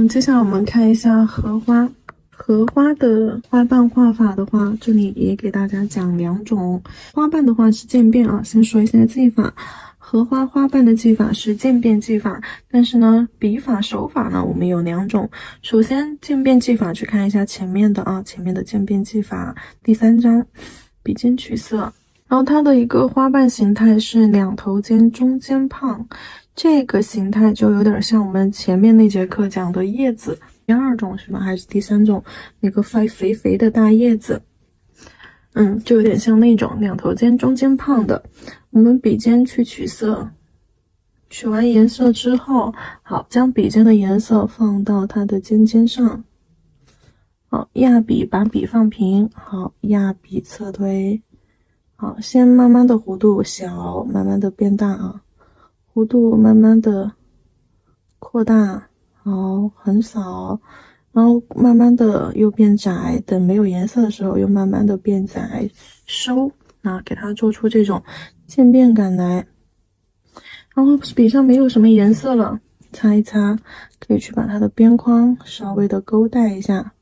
接下来我们看一下荷花。荷花的花瓣画法的话，这里也给大家讲两种。花瓣的话是渐变啊，先说一下技法。荷花花瓣的技法是渐变技法，但是呢，笔法手法呢，我们有两种。首先，渐变技法去看一下前面的啊，前面的渐变技法，第3章，笔尖取色。然后它的一个花瓣形态是两头尖，中间胖，这个形态就有点像我们前面那节课讲的叶子。第2种是吧？还是第3种？那个肥肥的大叶子，就有点像那种两头尖中间胖的。我们笔尖去取色，取完颜色之后，好，将笔尖的颜色放到它的尖尖上。好，压笔，把笔放平。好，压笔侧推。好，先慢慢的弧度小，慢慢的变大啊，弧度慢慢的扩大。好，横扫，然后慢慢的又变窄，等没有颜色的时候又慢慢的变窄，收，给它做出这种渐变感来。然后笔上没有什么颜色了，擦一擦，可以去把它的边框稍微的勾带一下。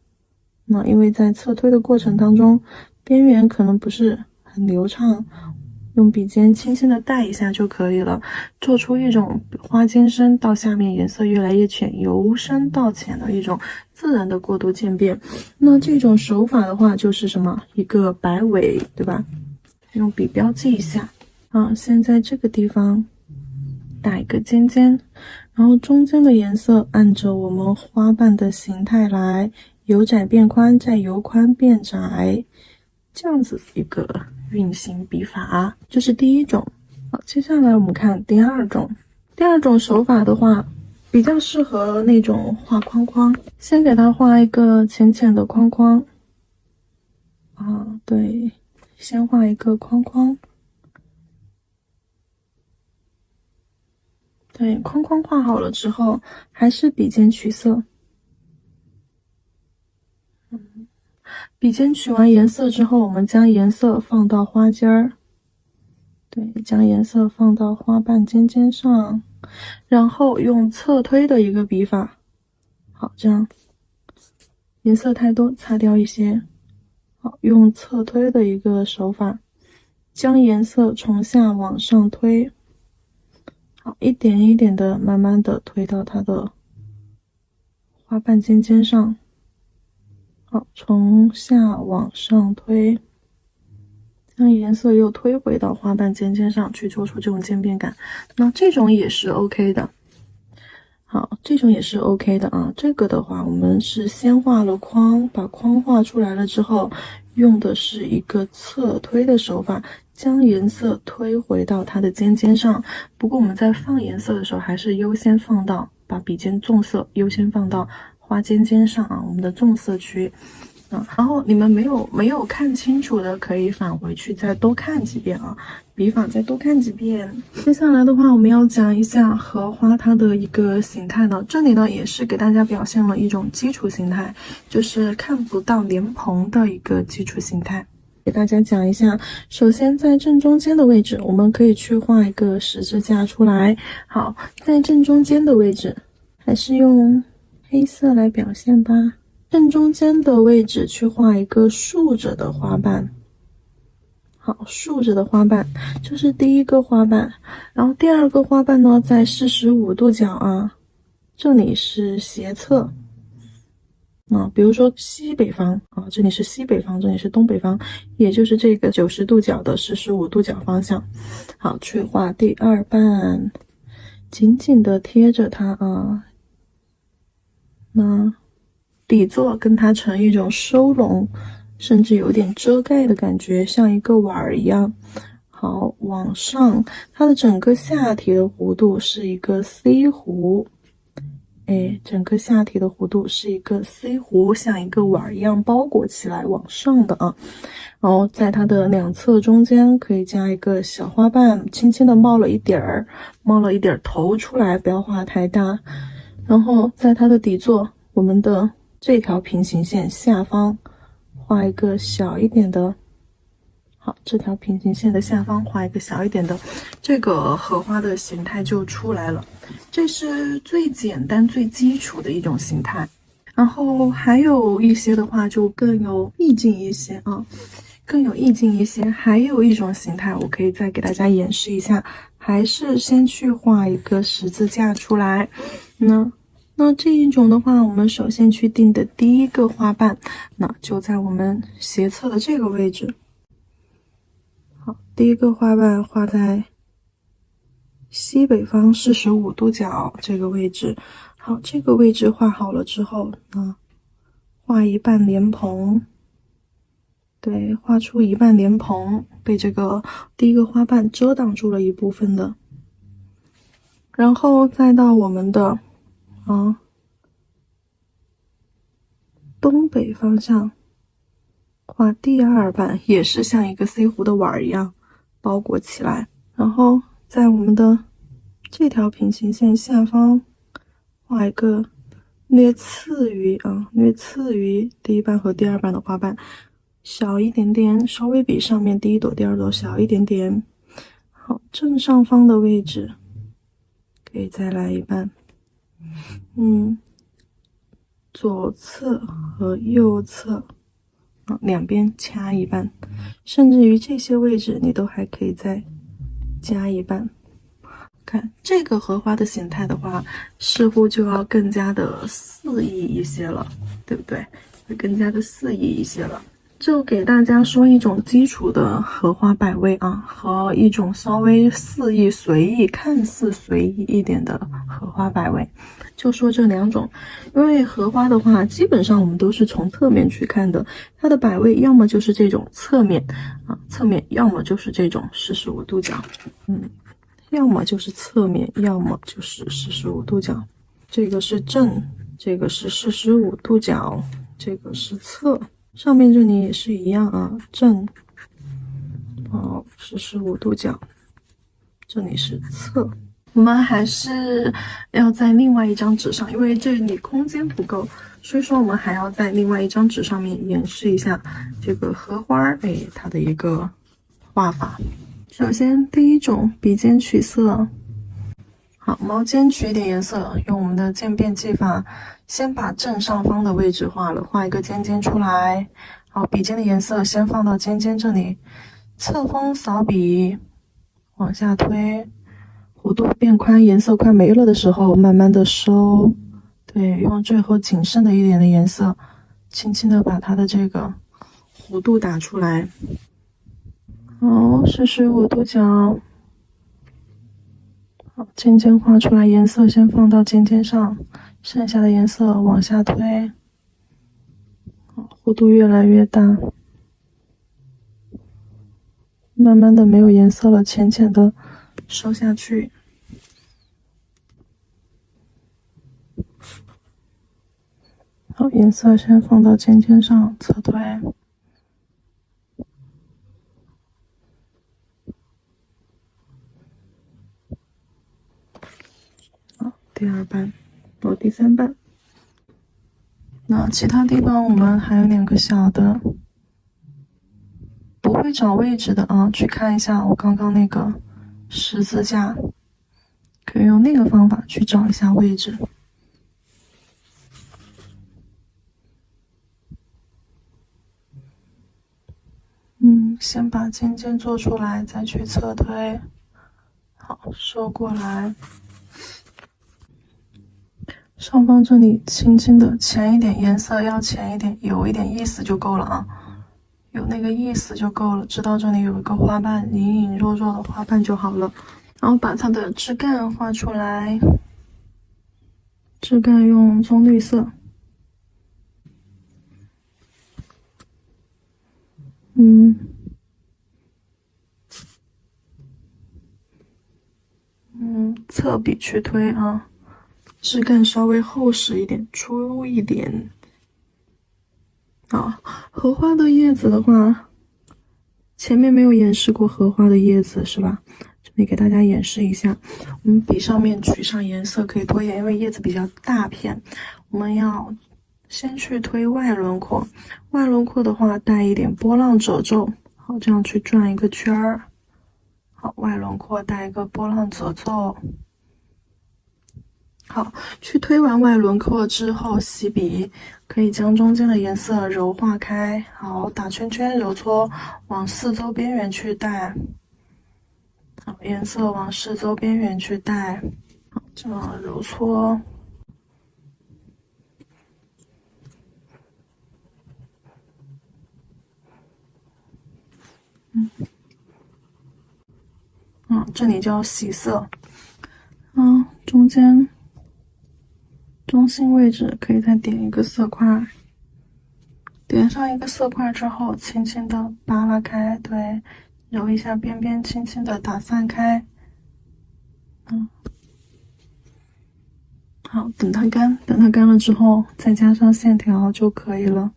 因为在侧推的过程当中，边缘可能不是很流畅，用笔尖轻轻的带一下就可以了，做出一种花尖深到下面颜色越来越浅，由深到浅的一种自然的过渡渐变。那这种手法的话就是什么？一个摆尾，对吧？用笔标记一下。先在这个地方打一个尖尖，然后中间的颜色按着我们花瓣的形态来，由窄变宽，再由宽变窄，这样子一个运行笔法，这是第1种。好，接下来我们看第2种。第2种手法的话，比较适合那种画框框。先给它画一个浅浅的框框。对，先画一个框框。对，框框画好了之后，还是笔尖取色。笔尖取完颜色之后，我们将颜色放到花尖儿。对，将颜色放到花瓣尖尖上，然后用侧推的一个笔法。好，这样颜色太多，擦掉一些。好，用侧推的一个手法，将颜色从下往上推。好，一点一点的，慢慢的推到它的花瓣尖尖上。好，从下往上推，将颜色又推回到花瓣尖尖上去，做出这种渐变感。那这种也是 OK 的。好，这种也是 OK 的啊。这个的话，我们是先画了框，把框画出来了之后，用的是一个侧推的手法，将颜色推回到它的尖尖上。不过我们在放颜色的时候，还是优先放到把笔尖重色优先放到花尖尖上啊，我们的重色区。然后你们没有看清楚的，可以返回去再多看几遍啊，笔法再多看几遍。接下来的话，我们要讲一下荷花它的一个形态呢。这里呢也是给大家表现了一种基础形态，就是看不到莲蓬的一个基础形态。给大家讲一下，首先在正中间的位置，我们可以去画一个十字架出来。好，在正中间的位置，还是用黑色来表现吧。正中间的位置去画一个竖着的花瓣。好，竖着的花瓣，这是第1个花瓣。然后第2个花瓣呢，在45度角啊，这里是斜侧。比如说西北方啊，这里是西北方，这里是东北方，也就是这个90度角的45度角方向。好，去画第2瓣，紧紧的贴着它啊。那底座跟它成一种收拢，甚至有点遮盖的感觉，像一个碗儿一样。好，往上，它的整个下体的弧度是一个 C 弧。整个下体的弧度是一个 C 弧，像一个碗一样包裹起来往上的啊。然后在它的两侧中间可以加一个小花瓣，轻轻的冒了一点头出来，不要画太大。然后在它的底座，我们的这条平行线下方画一个小一点的好，这条平行线的下方画一个小一点的，这个荷花的形态就出来了。这是最简单、最基础的一种形态。然后还有一些的话就更有意境一些啊，更有意境一些。还有一种形态，我可以再给大家演示一下，还是先去画一个十字架出来。那这一种的话，我们首先去定的第一个花瓣，那就在我们斜侧的这个位置。好，第一个花瓣画在西北方45度角这个位置。好，这个位置画好了之后，画一半莲蓬。对，画出一半莲蓬，被这个第一个花瓣遮挡住了一部分的。然后再到我们的东北方向画第二瓣，也是像一个 C 弧的碗一样包裹起来。然后在我们的这条平行线下方画一个略次于第一瓣和第二瓣的花瓣，小一点点，稍微比上面第一朵、第二朵小一点点。好，正上方的位置可以再来一半。左侧和右侧两边掐一半，甚至于这些位置你都还可以再加一半。看这个荷花的形态的话，似乎就要更加的肆意一些了，对不对？会更加的肆意一些了。就给大家说一种基础的荷花摆位啊，和一种稍微肆意随意、看似随意一点的荷花摆位，就说这两种。因为荷花的话，基本上我们都是从侧面去看的，它的摆位要么就是这种侧面侧面，要么就是这种45度角，要么就是侧面，要么就是45度角。这个是正，这个是45度角，这个是侧。上面这里也是一样啊，正45度角，这里是侧。我们还是要在另外一张纸上，因为这里空间不够，所以说我们还要在另外一张纸上面演示一下这个荷花它的一个画法。首先第一种笔尖取色，好，毛尖取一点颜色，用我们的渐变技法，先把正上方的位置画了，画一个尖尖出来。好，笔尖的颜色先放到尖尖这里，侧锋扫笔，往下推，弧度变宽，颜色快没了的时候，慢慢的收。对，用最后仅剩的一点的颜色，轻轻的把它的这个弧度打出来。好，45度角。好，尖尖画出来，颜色先放到尖尖上，剩下的颜色往下推。好，弧度越来越大，慢慢的没有颜色了，浅浅的收下去。好，颜色先放到尖尖上，侧推。好，第二瓣，第三瓣。那其他地方我们还有两个小的，不会找位置的啊，去看一下我刚刚那个十字架，可以用那个方法去找一下位置。先把尖尖做出来，再去侧推。好，收过来。上方这里轻轻的浅一点，颜色要浅一点，有一点意思就够了啊，有那个意思就够了，知道这里有一个花瓣，隐隐弱弱的花瓣就好了。然后把它的枝干画出来，枝干用棕绿色。侧笔去推啊，枝干稍微厚实一点，粗一点。好，荷花的叶子的话，前面没有演示过荷花的叶子是吧？这里给大家演示一下。我们笔上面取上颜色可以多一点，因为叶子比较大片，我们要先去推外轮廓。外轮廓的话带一点波浪褶皱好，这样去转一个圈儿。好，外轮廓带一个波浪褶皱。好，去推完外轮廓之后，洗笔可以将中间的颜色柔化开。好，打圈圈揉搓，往四周边缘去带。好，颜色往四周边缘去带。好，这样揉搓。这里叫洗色。中间中心位置可以再点一个色块，点上一个色块之后，轻轻的扒拉开，对，揉一下边边，轻轻的打散开。好，等它干，等它干了之后，再加上线条就可以了。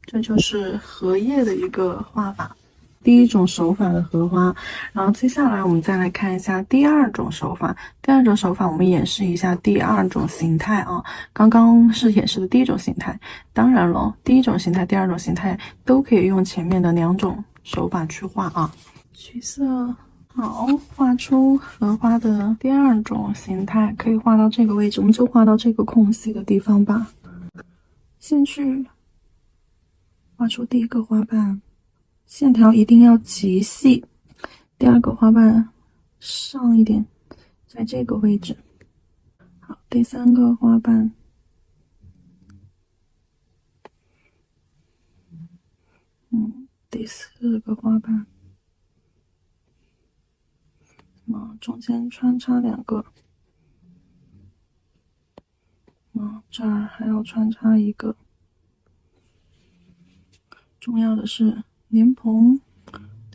这就是荷叶的一个画法。第一种手法的荷花，然后接下来我们再来看一下第二种手法。第二种手法，我们演示一下第二种形态啊。刚刚是演示的第一种形态，当然了，第一种形态、第二种形态都可以用前面的两种手法去画啊。取色，好，画出荷花的第二种形态，可以画到这个位置，我们就画到这个空隙的地方吧。先去画出第一个花瓣。线条一定要极细，第二个花瓣上一点，在这个位置。好，第三个花瓣，第四个花瓣，中间穿插两个，这儿还要穿插一个。重要的是莲蓬，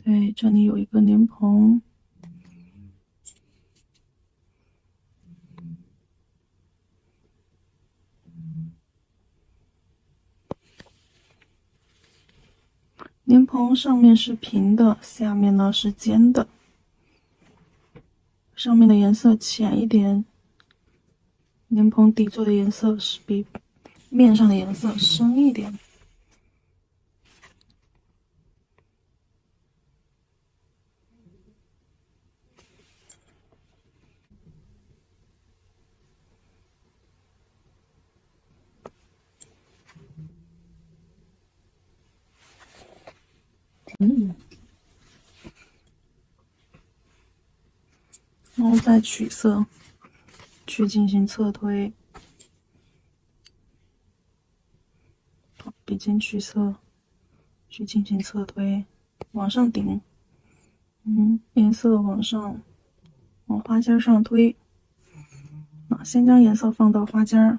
对，这里有一个莲蓬。莲蓬上面是平的，下面呢是尖的。上面的颜色浅一点，莲蓬底座的颜色是比面上的颜色深一点。然后再取色，去进行侧推，笔尖取色，去进行侧推，往上顶，颜色往上，往花尖上推。先将颜色放到花尖，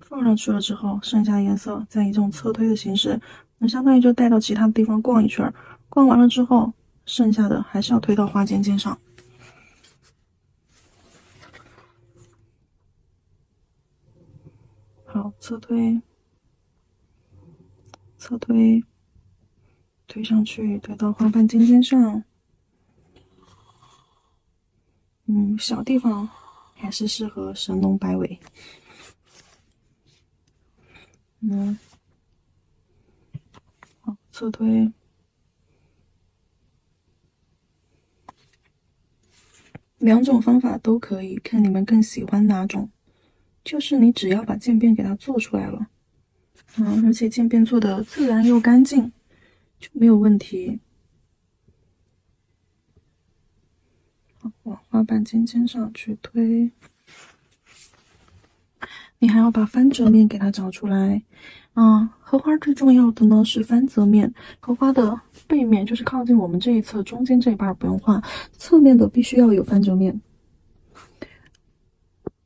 放上去了之后，剩下颜色再以这种侧推的形式，相当于就带到其他的地方逛一圈，逛完了之后，剩下的还是要推到花尖尖上。好，侧推，侧推，推上去，推到花瓣尖尖上。小地方还是适合神龙摆尾。好，侧推。两种方法都可以，看你们更喜欢哪种。就是你只要把渐变给它做出来了，而且渐变做的自然又干净，就没有问题。好，往花瓣尖尖上去推。你还要把翻折面给它找出来。荷花最重要的呢是翻折面，荷花的背面就是靠近我们这一侧，中间这一半不用画，侧面的必须要有翻折面。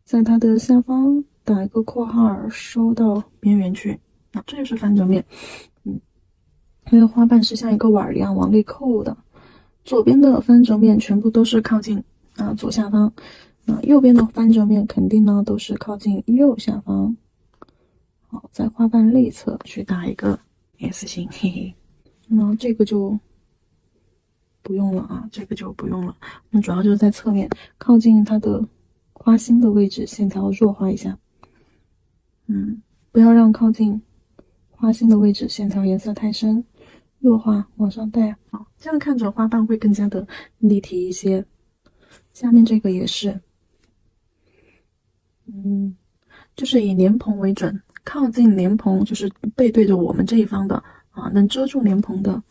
在它的下方打一个括号，收到边缘去。这就是翻折面。那个花瓣是像一个碗一样往内扣的，左边的翻折面全部都是靠近左下方，右边的翻折面肯定呢都是靠近右下方。好，在花瓣内侧去打一个 S 型，嘿嘿。那这个就不用了啊，这个就不用了。那主要就是在侧面靠近它的花心的位置，线条弱化一下。不要让靠近花心的位置线条颜色太深，弱化往上带，好，这样看着花瓣会更加的立体一些。下面这个也是，就是以莲蓬为准，靠近莲蓬就是背对着我们这一方的啊，能遮住莲蓬的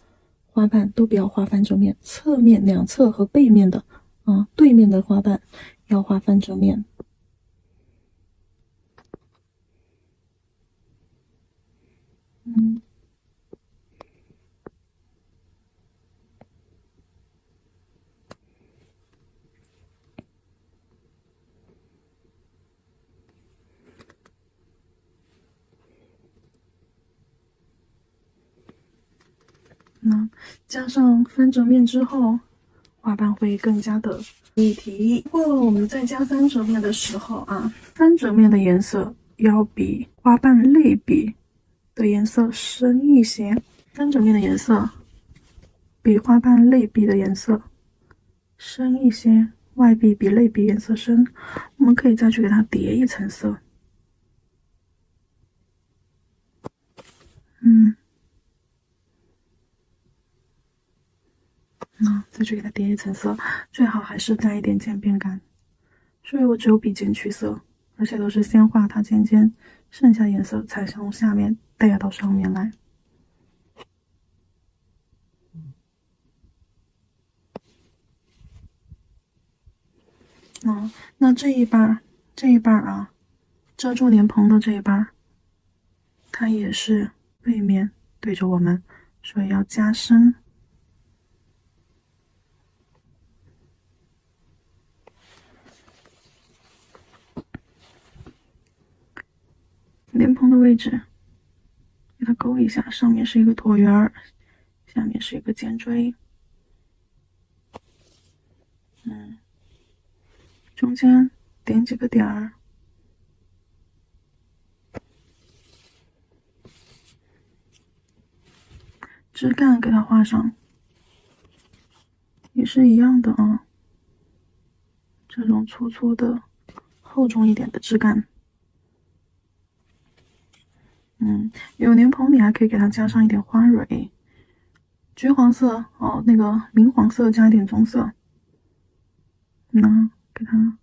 花瓣都不要画翻折面，侧面、两侧和背面的啊，对面的花瓣要画翻折面。那加上翻折面之后，花瓣会更加的立体。不过我们在加翻折面的时候啊，翻折面的颜色要比花瓣类比的颜色深一些。翻折面的颜色比花瓣类比的颜色深一些，外壁比内壁颜色深，我们可以再去给它叠一层色。再去给它叠一层色，最好还是带一点渐变感。所以我只有笔尖去色，而且都是先画它尖尖，剩下颜色才从下面带到上面来。那这一半啊，遮住莲蓬的这一半，它也是背面对着我们，所以要加深。莲蓬的位置，给它勾一下，上面是一个椭圆，下面是一个尖锥。中间点几个点儿，枝干给它画上，也是一样的啊。这种粗粗的、厚重一点的枝干。有莲蓬你还可以给它加上一点花蕊，橘黄色哦，那个明黄色加一点棕色。给它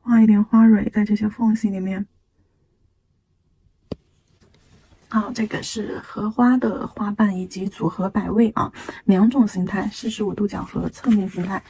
画一点花蕊在这些缝隙里面。好，这个是荷花的花瓣以及组合摆位啊，两种形态，45度角和侧面形态。